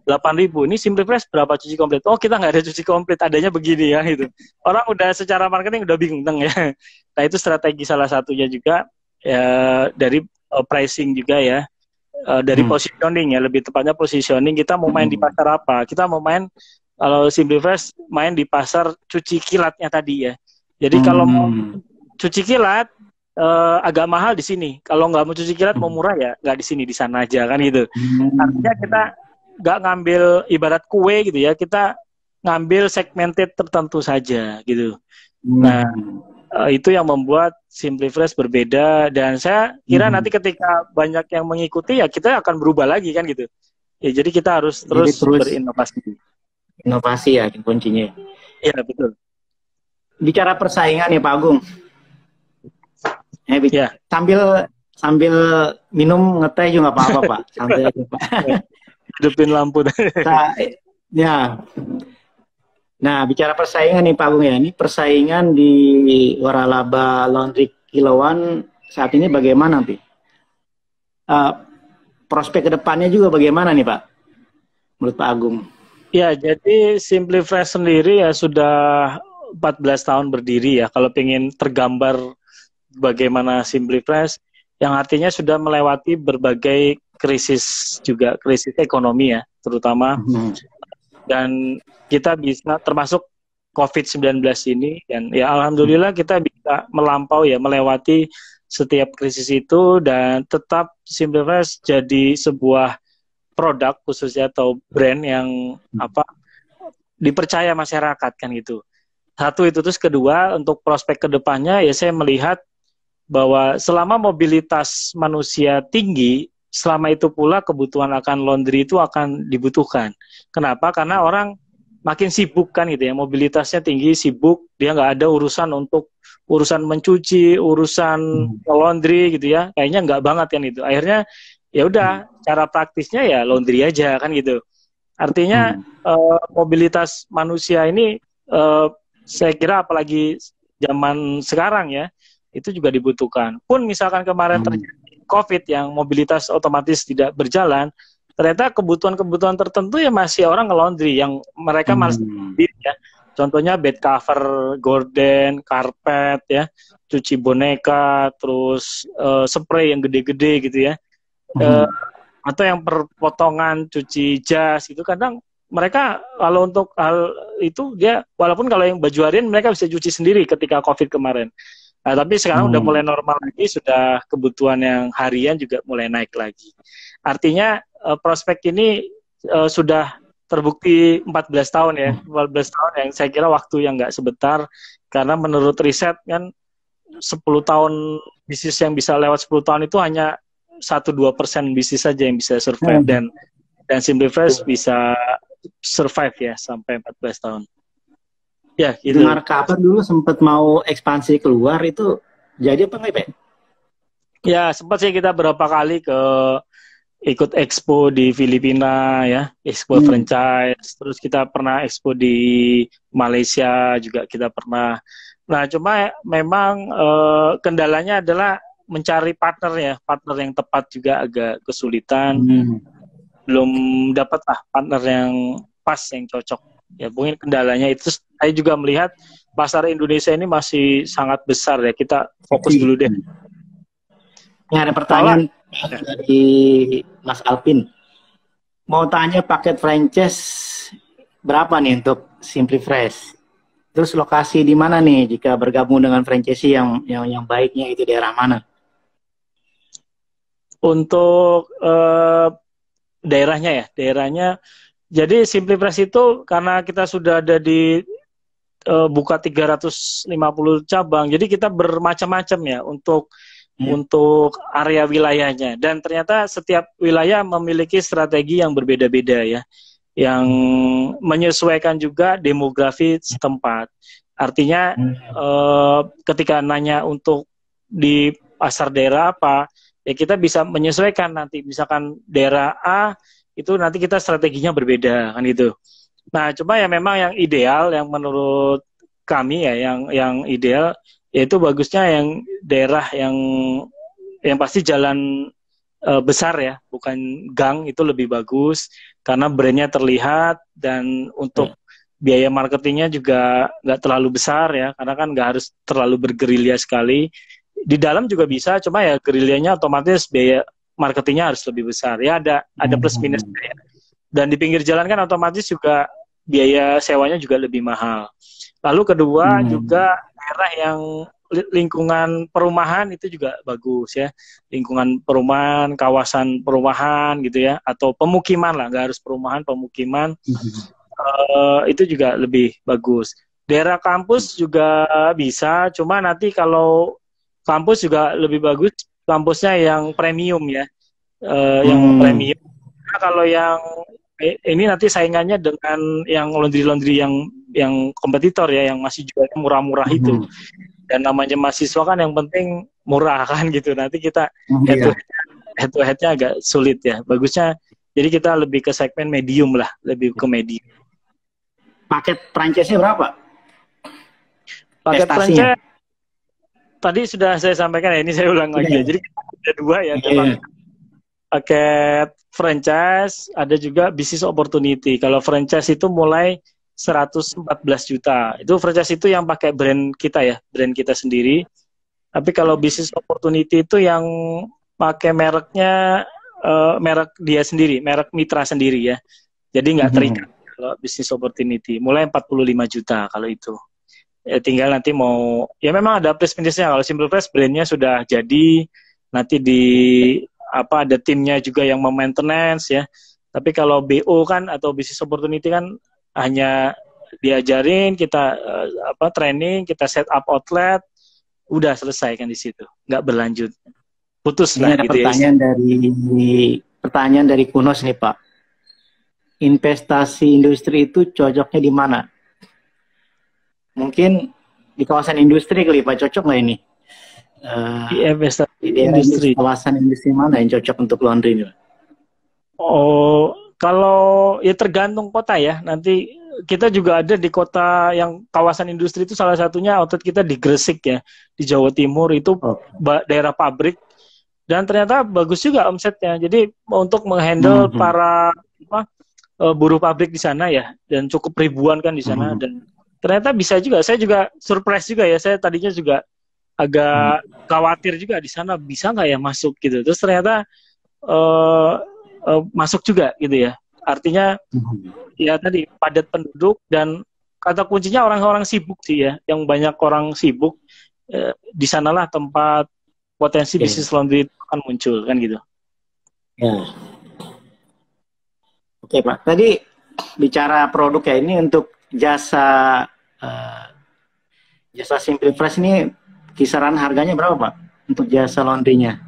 8.000, ini SimplyFresh berapa cuci komplit? Oh kita nggak ada cuci komplit, adanya begini ya gitu. Orang udah secara marketing udah bingung ya. Nah itu strategi salah satunya juga ya, dari pricing juga ya, dari positioning ya, lebih tepatnya positioning. Kita mau main di pasar apa? Kita mau main, kalau SimplyFresh main di pasar cuci kilatnya tadi ya. Jadi kalau mau cuci kilat agak mahal di sini. Kalau nggak mau cuci kilat mau murah ya nggak di sini, di sana aja kan gitu. Artinya kita nggak ngambil ibarat kue gitu ya. Kita ngambil segmented tertentu saja gitu. Nah itu yang membuat SimplyFresh berbeda, dan saya kira nanti ketika banyak yang mengikuti ya kita akan berubah lagi kan gitu. Ya jadi kita harus terus berinovasi. Inovasi ya kuncinya. Iya betul. Bicara persaingan ya Pak Agung. Ya. Sambil minum ngeteh juga nggak apa-apa Pak. Santai aja Pak. Hidupin lampu. Ya. Nah bicara persaingan nih Pak Agung ya. Ini persaingan di waralaba laundry kiloan saat ini bagaimana Pi? Prospek kedepannya juga bagaimana nih Pak? Menurut Pak Agung? Ya, jadi SimplyFresh sendiri ya sudah 14 tahun berdiri ya. Kalau pengen tergambar bagaimana SimplyFresh, yang artinya sudah melewati berbagai krisis juga, krisis ekonomi ya, terutama. Dan kita bisa termasuk COVID-19 ini, dan ya alhamdulillah kita bisa melewati setiap krisis itu, dan tetap SimplyFresh jadi sebuah produk khususnya atau brand yang dipercaya masyarakat kan gitu. Satu itu, terus kedua untuk prospek kedepannya ya saya melihat bahwa selama mobilitas manusia tinggi, selama itu pula kebutuhan akan laundry itu akan dibutuhkan. Kenapa? Karena orang makin sibuk kan gitu ya, mobilitasnya tinggi, sibuk, dia nggak ada urusan mencuci, urusan laundry gitu ya, kayaknya nggak banget kan itu. Akhirnya ya udah, cara praktisnya ya laundry aja kan gitu. Artinya mobilitas manusia ini saya kira apalagi zaman sekarang ya, itu juga dibutuhkan. Pun misalkan kemarin terjadi COVID yang mobilitas otomatis tidak berjalan, ternyata kebutuhan-kebutuhan tertentu ya masih orang nge-laundry yang mereka masih ya. Contohnya bed cover, gorden, karpet ya, cuci boneka, terus spray yang gede-gede gitu ya. Atau yang perpotongan cuci jas itu kadang mereka kalau untuk hal itu dia walaupun kalau yang baju harian mereka bisa cuci sendiri ketika COVID kemarin. Nah, tapi sekarang udah mulai normal lagi, sudah kebutuhan yang harian juga mulai naik lagi. Artinya prospek ini sudah terbukti 14 tahun ya, 14 tahun yang saya kira waktu yang nggak sebentar, karena menurut riset kan 10 tahun bisnis yang bisa lewat 10 tahun itu hanya 1-2% bisnis saja yang bisa survive dan SimplyFresh bisa survive ya sampai 14 tahun. Ya, gitu. Dengar kabar dulu sempat mau ekspansi keluar, itu jadi apa nggak, Pak? Ya, sempat sih kita berapa kali ikut expo di Filipina ya, expo franchise, terus kita pernah expo di Malaysia juga kita pernah. Nah, cuma memang kendalanya adalah mencari partner ya, partner yang tepat juga agak kesulitan. Belum dapat lah partner yang pas, yang cocok. Ya mungkin kendalanya itu. Saya juga melihat pasar Indonesia ini masih sangat besar ya. Kita fokus dulu deh. Ini ada pertanyaan dari Mas Alpin. Mau tanya paket franchise berapa nih untuk SimplyFresh? Terus lokasi di mana nih jika bergabung dengan franchisee yang baiknya itu daerah mana? Untuk daerahnya. Jadi SimplyFresh itu karena kita sudah ada di buka 350 cabang, jadi kita bermacam-macam ya untuk area wilayahnya, dan ternyata setiap wilayah memiliki strategi yang berbeda-beda ya, yang menyesuaikan juga demografi setempat. Artinya ketika nanya untuk di pasar daerah apa, ya kita bisa menyesuaikan nanti, misalkan daerah A itu nanti kita strateginya berbeda kan gitu. Nah, cuma ya memang yang ideal, yang menurut kami ya yang ideal yaitu bagusnya yang daerah yang pasti jalan besar ya, bukan gang, itu lebih bagus karena brandnya terlihat, dan untuk biaya marketingnya juga nggak terlalu besar ya, karena kan nggak harus terlalu bergerilya sekali. Di dalam juga bisa, cuma ya gerilyanya otomatis biaya marketingnya harus lebih besar ya, ada plus minus ya. Dan di pinggir jalan kan otomatis juga biaya sewanya juga lebih mahal. Lalu kedua juga daerah yang lingkungan perumahan itu juga bagus ya, lingkungan perumahan, kawasan perumahan gitu ya, atau pemukiman lah, nggak harus perumahan, pemukiman itu juga lebih bagus. Daerah kampus juga bisa, cuma nanti kalau kampus juga lebih bagus kampusnya yang premium ya, yang premium. Nah, kalau yang ini nanti saingannya dengan yang laundry yang kompetitor ya, yang masih jual murah-murah itu. Dan namanya mahasiswa kan yang penting murah kan gitu. Nanti kita head to head-nya agak sulit ya. Bagusnya jadi kita lebih ke segmen medium lah, lebih ke medium. Paket franchise-nya berapa? Paket franchise tadi sudah saya sampaikan ya, ini saya ulang lagi ya. Jadi ada dua ya, paket franchise, ada juga business opportunity. Kalau franchise itu mulai 114 juta. Itu franchise itu yang pakai brand kita ya, brand kita sendiri. Tapi kalau business opportunity itu yang pakai mereknya, merek dia sendiri, merek mitra sendiri ya. Jadi nggak terikat. Kalau business opportunity mulai 45 juta kalau itu. Ya, tinggal nanti mau, ya memang ada plus minusnya. Kalau SimplyFresh brandnya sudah jadi, nanti ada timnya juga yang maintenance ya. Tapi kalau BO kan atau business opportunity kan hanya diajarin, kita training, kita set up outlet, udah selesai kan di situ, nggak berlanjut, putus lah gitu ya. Pertanyaan dari Kunos nih Pak, investasi industri itu cocoknya di mana? Mungkin di kawasan industri kali Pak, cocok nggak ini? Di industri. Kawasan industri mana yang cocok untuk laundry ini? Oh, kalau ya tergantung kota ya. Nanti kita juga ada di kota yang kawasan industri itu, salah satunya outlet kita di Gresik ya, di Jawa Timur itu daerah pabrik, dan ternyata bagus juga omsetnya. Jadi untuk menghandle para buruh pabrik di sana ya, dan cukup ribuan kan di sana, dan ternyata bisa juga. Saya juga surprise juga ya, saya tadinya juga agak khawatir juga di sana bisa nggak ya masuk gitu. Terus ternyata masuk juga gitu ya. Artinya ya tadi padat penduduk dan kata kuncinya orang-orang sibuk sih ya, yang banyak orang sibuk di sanalah tempat potensi bisnis laundry itu akan muncul kan gitu. Ya. Oke Pak, tadi bicara produk ya, ini untuk jasa jasa Simply Fresh ini kisaran harganya berapa Pak untuk jasa laundrynya?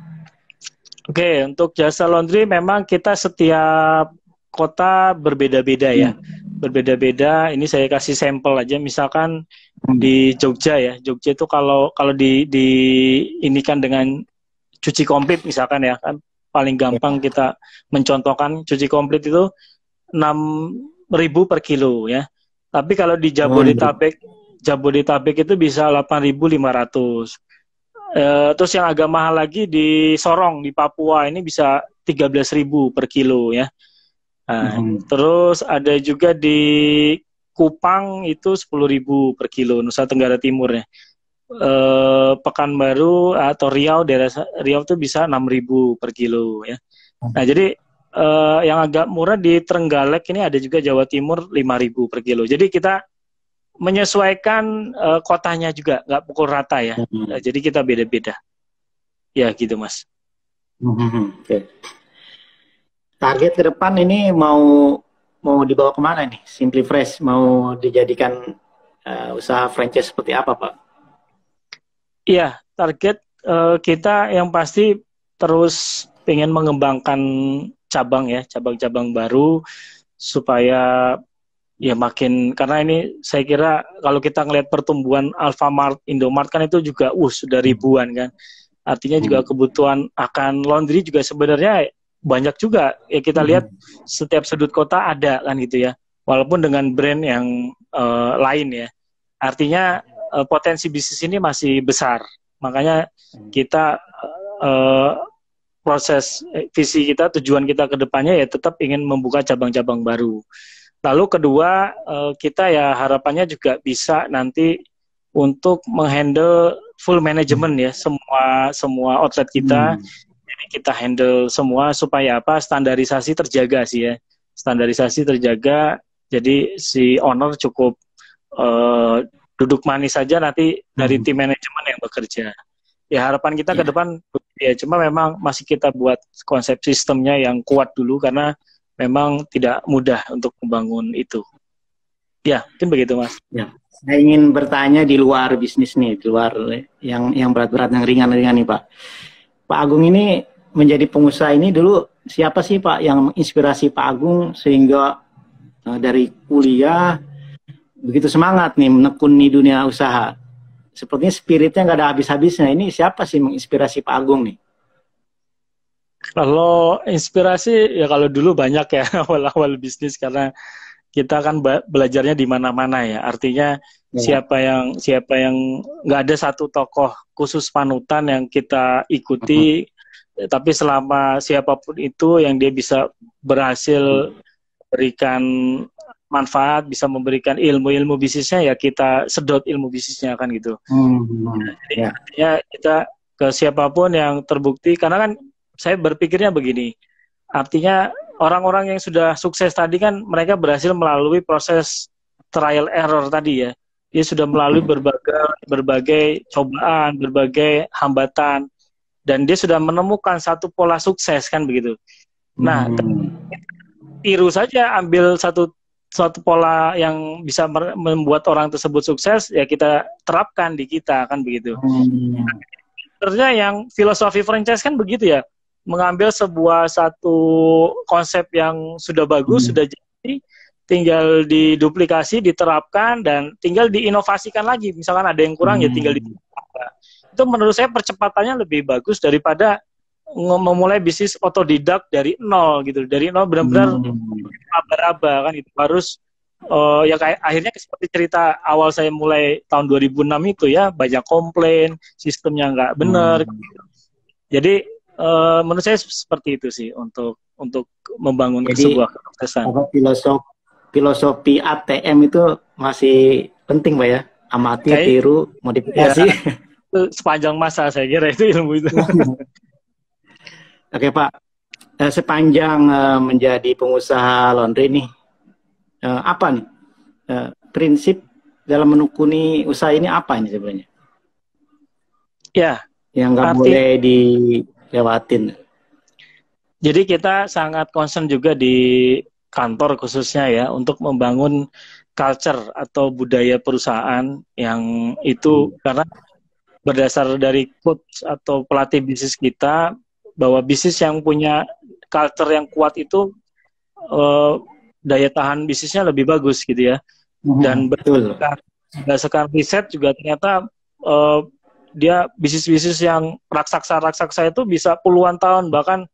Oke, untuk jasa laundry memang kita setiap kota berbeda-beda ya. Berbeda-beda. Ini saya kasih sampel aja. Misalkan di Jogja ya. Jogja itu kalau ini kan dengan cuci komplit misalkan ya, kan paling gampang kita mencontohkan cuci komplit itu 6.000 per kilo ya. Tapi kalau di Jabodetabek itu bisa 8.500. Terus yang agak mahal lagi di Sorong di Papua ini bisa 13.000 per kilo ya. Terus ada juga di Kupang itu 10.000 per kilo, Nusa Tenggara Timur ya. Pekanbaru atau Riau, daerah Riau itu bisa 6.000 per kilo ya. Nah jadi yang agak murah di Trenggalek ini ada juga Jawa Timur 5.000 per kilo. Jadi kita menyesuaikan kotanya juga, nggak pukul rata ya. Jadi kita beda-beda. Ya gitu Mas. Oke. Target ke depan ini mau dibawa kemana nih? Simply Fresh mau dijadikan usaha franchise seperti apa Pak? Iya, target kita yang pasti terus pengen mengembangkan cabang ya, cabang-cabang baru supaya ya makin, karena ini saya kira kalau kita ngelihat pertumbuhan Alfamart, Indomart kan itu juga sudah ribuan kan. Artinya juga kebutuhan akan laundry juga sebenarnya banyak juga. Ya kita lihat setiap sudut kota ada kan gitu ya. Walaupun dengan brand yang lain ya. Artinya potensi bisnis ini masih besar. Makanya kita proses visi kita, tujuan kita ke depannya ya tetap ingin membuka cabang-cabang baru. Lalu kedua, kita ya harapannya juga bisa nanti untuk menghandle full management ya, semua outlet kita. Jadi kita handle semua supaya apa? Standarisasi terjaga sih ya. Standarisasi terjaga, jadi si owner cukup duduk manis saja nanti dari tim manajemen yang bekerja. Ya harapan kita ke depan ya, cuma memang masih kita buat konsep sistemnya yang kuat dulu karena memang tidak mudah untuk membangun itu. Ya, mungkin begitu Mas. Ya, saya ingin bertanya di luar bisnis nih, di luar yang berat-berat, yang ringan-ringan nih Pak. Pak Agung ini menjadi pengusaha ini dulu siapa sih Pak yang menginspirasi Pak Agung sehingga dari kuliah begitu semangat nih menekuni dunia usaha? Sepertinya spiritnya nggak ada habis-habisnya. Ini siapa sih menginspirasi Pak Agung nih? Kalau inspirasi ya kalau dulu banyak ya awal-awal bisnis karena kita kan belajarnya di mana-mana ya. Artinya siapa yang nggak ada satu tokoh khusus panutan yang kita ikuti, tapi selama siapapun itu yang dia bisa berhasil berikan manfaat, bisa memberikan ilmu-ilmu bisnisnya ya kita sedot ilmu bisnisnya kan gitu. Jadi artinya kita ke siapapun yang terbukti, karena kan saya berpikirnya begini, artinya orang-orang yang sudah sukses tadi kan mereka berhasil melalui proses trial error tadi ya. Dia sudah melalui berbagai cobaan, berbagai hambatan, dan dia sudah menemukan satu pola sukses kan begitu. Nah, tiru saja, ambil satu pola yang bisa membuat orang tersebut sukses, ya kita terapkan di kita kan begitu. Sebenarnya yang filosofi franchise kan begitu ya. Mengambil satu konsep yang sudah bagus, sudah jadi, tinggal diduplikasi, diterapkan, dan tinggal diinovasikan lagi. Misalkan ada yang kurang, ya tinggal ditambah. Itu menurut saya percepatannya lebih bagus daripada memulai bisnis otodidak dari nol gitu. Dari nol benar-benar aba-aba kan itu. Harus, ya kayak akhirnya seperti cerita awal saya mulai tahun 2006 itu ya, banyak komplain, sistemnya nggak benar. Gitu. Jadi, menurut saya seperti itu sih untuk membangun sebuah kesuksesan. Filosofi ATM itu masih penting Pak ya, amati, Kayak tiru, ya modifikasi. itu sepanjang masa saya kira itu ilmu itu. Oke Pak, sepanjang menjadi pengusaha laundry nih, apa nih prinsip dalam menekuni usaha ini apa ini sebenarnya? Ya, Yang nggak arti boleh dilewatin. jadi kita sangat concern juga di kantor khususnya ya untuk membangun culture atau budaya perusahaan yang itu karena berdasar dari coach atau pelatih bisnis kita bahwa bisnis yang punya culture yang kuat itu eh, daya tahan bisnisnya lebih bagus gitu ya. Dan Betul. berdasarkan riset juga ternyata eh, dia bisnis-bisnis yang raksasa-raksasa itu bisa puluhan tahun bahkan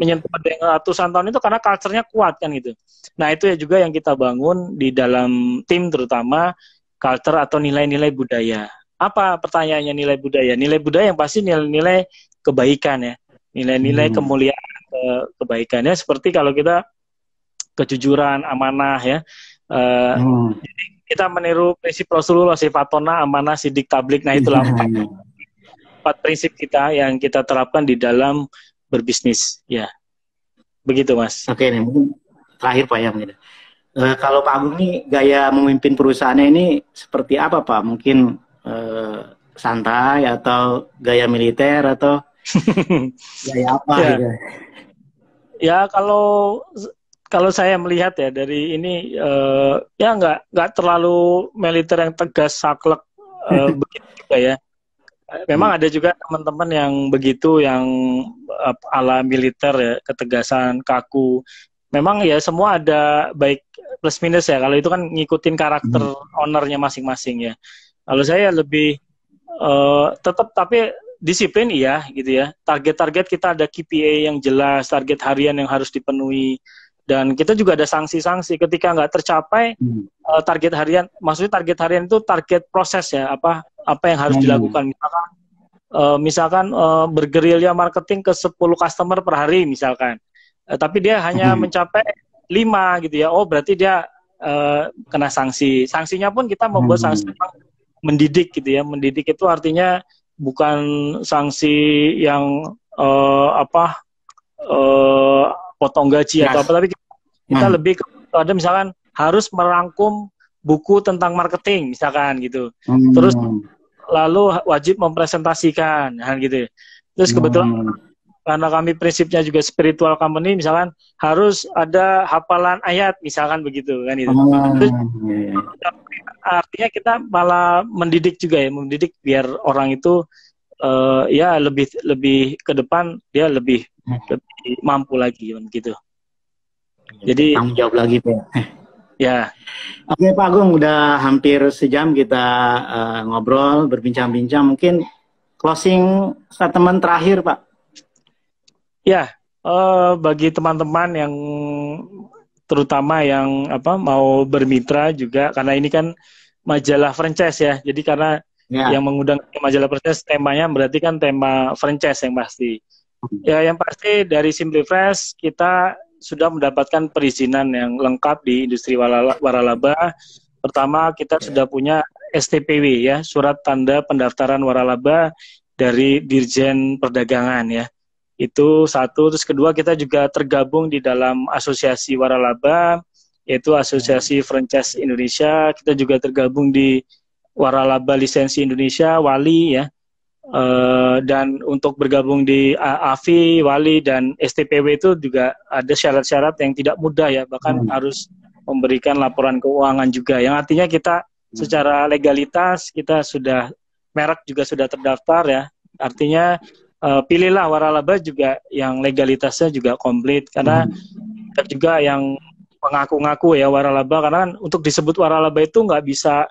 menyentuh ada yang ratusan tahun itu karena culture-nya kuat kan gitu. Nah itu ya juga yang kita bangun di dalam tim terutama culture atau nilai-nilai budaya. Apa pertanyaannya nilai budaya? Nilai budaya yang pasti nilai-nilai kebaikan ya, nilai-nilai kemuliaan kebaikannya seperti kalau kita kejujuran, amanah ya. Jadi kita meniru prinsip Rasulullah sifatona, amanah, sidik, tablik. Nah itulah empat prinsip kita yang kita terapkan di dalam berbisnis ya. Begitu Mas. Oke nih, mungkin terakhir Pak ya mungkin. Kalau Pak Agung nih gaya memimpin perusahaannya ini seperti apa Pak? Mungkin santai atau gaya militer atau gaya apa ya. gitu? Ya kalau saya melihat ya dari ini ya nggak terlalu militer yang tegas saklek begitu juga ya. Memang ada juga teman-teman yang begitu yang ala militer ya, ketegasan, kaku. Memang ya semua ada baik plus minus ya. Kalau itu kan ngikutin karakter ownernya masing-masing ya. Kalau saya lebih tetap tapi disiplin iya gitu ya. Target-target kita ada KPI yang jelas, target harian yang harus dipenuhi. Dan kita juga ada sanksi-sanksi ketika nggak tercapai target harian. Maksudnya target harian itu target proses ya, apa yang harus dilakukan. Misalkan bergerilya marketing ke 10 customer per hari misalkan. Tapi dia hanya mencapai 5 gitu ya. Oh, berarti dia kena sanksi. Sanksinya pun kita membuat sanksi mendidik gitu ya. Mendidik itu artinya bukan sanksi yang potong gaji atau apa, tapi kita lebih ada misalkan harus merangkum buku tentang marketing misalkan gitu. Terus lalu wajib mempresentasikan gitu. Terus kebetulan karena kami prinsipnya juga spiritual company misalkan harus ada hafalan ayat misalkan begitu kan itu. Terus, artinya kita malah mendidik juga ya, mendidik biar orang itu ya lebih ke depan dia lebih mampu lagi gitu. Jadi tanggung jawab lagi Pak. Ya. Oke Pak Agung, udah hampir sejam kita ngobrol, berbincang-bincang. Mungkin closing statement terakhir Pak. Ya, bagi teman-teman yang terutama yang mau bermitra juga, karena ini kan majalah franchise ya. Jadi karena yang mengundang majalah franchise temanya berarti kan tema franchise yang pasti. Ya, yang pasti dari Simply Fresh kita sudah mendapatkan perizinan yang lengkap di industri waralaba. Pertama, kita sudah punya STPW ya, surat tanda pendaftaran waralaba dari Dirjen Perdagangan ya. Itu satu. Terus kedua, kita juga tergabung di dalam asosiasi waralaba, yaitu Asosiasi Franchise Indonesia. Kita juga tergabung di Waralaba Lisensi Indonesia, WALI ya. Dan untuk bergabung di AFI, WALI, dan STPW itu juga ada syarat-syarat yang tidak mudah ya, bahkan harus memberikan laporan keuangan juga, yang artinya kita secara legalitas kita sudah, merek juga sudah terdaftar ya, artinya pilihlah waralaba juga yang legalitasnya juga komplit, karena juga yang mengaku-ngaku ya waralaba, karena kan untuk disebut waralaba itu nggak bisa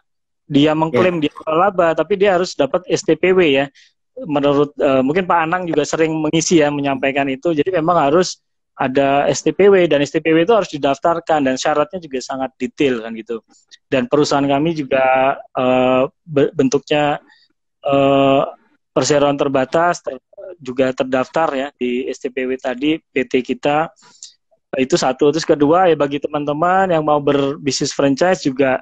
dia mengklaim dia waralaba, tapi dia harus dapat STPW ya. Menurut mungkin Pak Anang juga sering mengisi ya, menyampaikan itu. Jadi memang harus ada STPW, dan STPW itu harus didaftarkan, dan syaratnya juga sangat detail kan gitu. Dan perusahaan kami juga bentuknya perseroan terbatas, juga terdaftar ya di STPW tadi, PT kita. Itu satu. Terus kedua ya, bagi teman-teman yang mau berbisnis franchise juga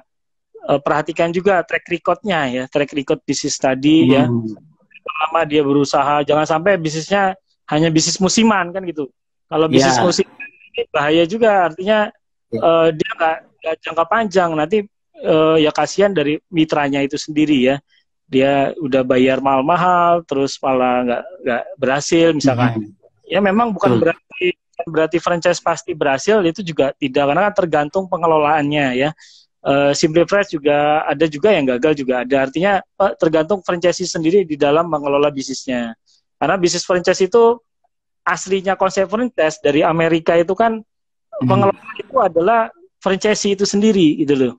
perhatikan juga track recordnya ya, track record bisnis tadi ya. Lama dia berusaha, jangan sampai bisnisnya hanya bisnis musiman kan gitu. Kalau bisnis musiman ini bahaya juga, artinya dia nggak jangka panjang, nanti ya kasihan dari mitranya itu sendiri ya. Dia udah bayar mahal-mahal, terus malah nggak berhasil misalkan. Ya memang bukan berarti franchise pasti berhasil, itu juga tidak, karena kan tergantung pengelolaannya ya. SimplyFresh juga ada juga yang gagal juga ada. Artinya tergantung franchise sendiri di dalam mengelola bisnisnya. Karena bisnis franchise itu aslinya konsep franchise dari Amerika itu kan pengelola itu adalah franchise itu sendiri gitu loh.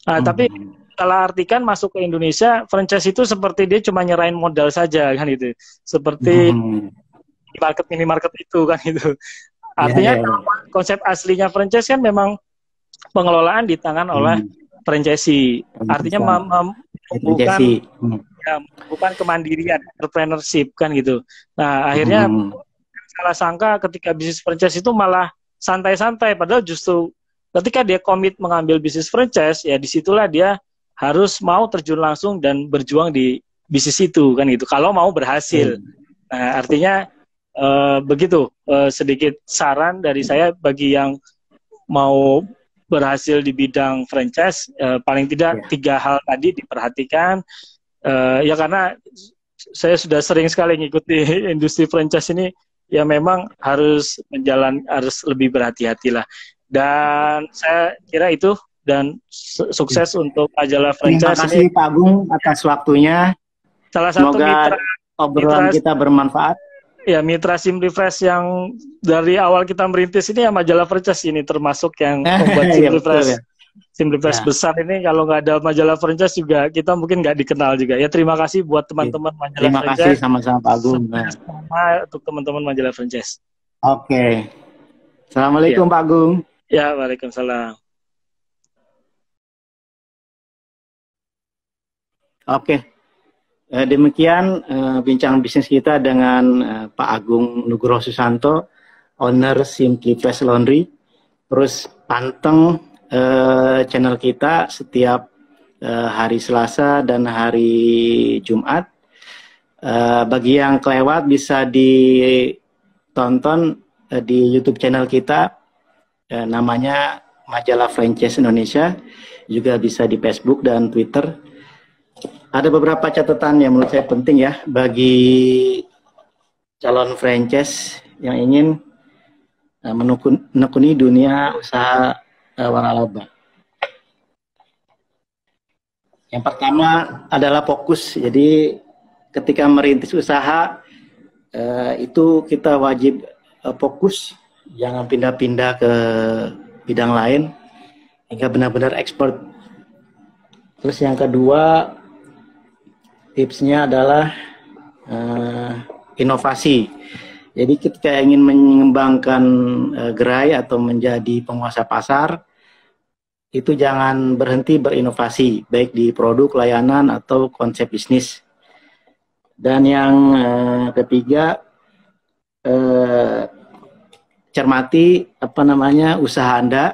Nah, tapi salah artikan masuk ke Indonesia, franchise itu seperti dia cuma nyerahin modal saja kan itu. Seperti minimarket itu kan itu. Artinya konsep aslinya franchise kan memang pengelolaan di tangan oleh franchisee. Artinya bukan kemandirian, entrepreneurship kan gitu. Nah, akhirnya salah sangka ketika bisnis franchise itu malah santai-santai, padahal justru ketika dia komit mengambil bisnis franchise, ya disitulah dia harus mau terjun langsung dan berjuang di bisnis itu kan gitu. Kalau mau berhasil. Nah, artinya begitu sedikit saran dari saya bagi yang mau berhasil di bidang franchise, paling tidak 3 hal tadi diperhatikan. Ya karena saya sudah sering sekali ngikuti industri franchise ini, ya memang harus lebih berhati-hati lah. Dan saya kira itu, dan sukses untuk majalah franchise. Terima kasih Pak Agung atas waktunya. Salah satu obrolan kita bermanfaat. Ya, mitra SimplyFresh yang dari awal kita merintis ini ya majalah franchise ini termasuk yang membuat SimplyFresh. SimplyFresh besar ini, kalau nggak ada majalah franchise juga kita mungkin nggak dikenal juga. Ya terima kasih buat teman-teman majalah franchise. Terima kasih sama-sama Pak Agung. Untuk teman-teman majalah franchise. Oke. Assalamualaikum Pak Agung. Ya, waalaikumsalam. Oke. Demikian bincang bisnis kita dengan Pak Agung Nugroho Susanto, owner SimplyFresh Laundry. Terus panteng channel kita setiap hari Selasa dan hari Jumat. Bagi yang kelewat bisa ditonton di YouTube channel kita, namanya Majalah Franchise Indonesia. Juga bisa di Facebook dan Twitter. Ada beberapa catatan yang menurut saya penting ya bagi calon franchise yang ingin menekuni dunia usaha waralaba. Yang pertama adalah fokus. Jadi ketika merintis usaha itu kita wajib fokus, jangan pindah-pindah ke bidang lain hingga benar-benar ekspor. Terus yang kedua, tipsnya adalah inovasi. Jadi ketika ingin mengembangkan gerai atau menjadi penguasa pasar, itu jangan berhenti berinovasi, baik di produk, layanan, atau konsep bisnis. Dan yang ketiga, cermati usaha Anda,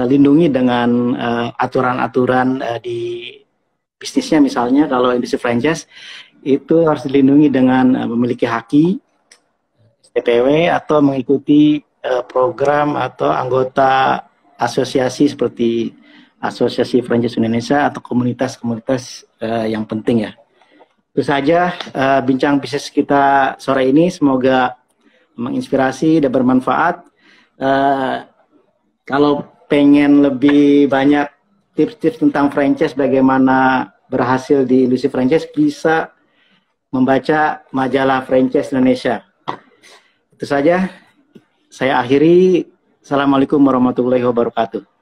lindungi dengan aturan-aturan di bisnisnya. Misalnya kalau industri franchise itu harus dilindungi dengan memiliki haki, TPW, atau mengikuti program atau anggota asosiasi seperti Asosiasi Franchise Indonesia atau komunitas-komunitas yang penting ya. Itu saja bincang bisnis kita sore ini, semoga menginspirasi dan bermanfaat. Kalau pengen lebih banyak tips-tips tentang franchise, bagaimana berhasil di industri franchise, bisa membaca majalah Franchise Indonesia. Itu saja, saya akhiri. Assalamualaikum warahmatullahi wabarakatuh.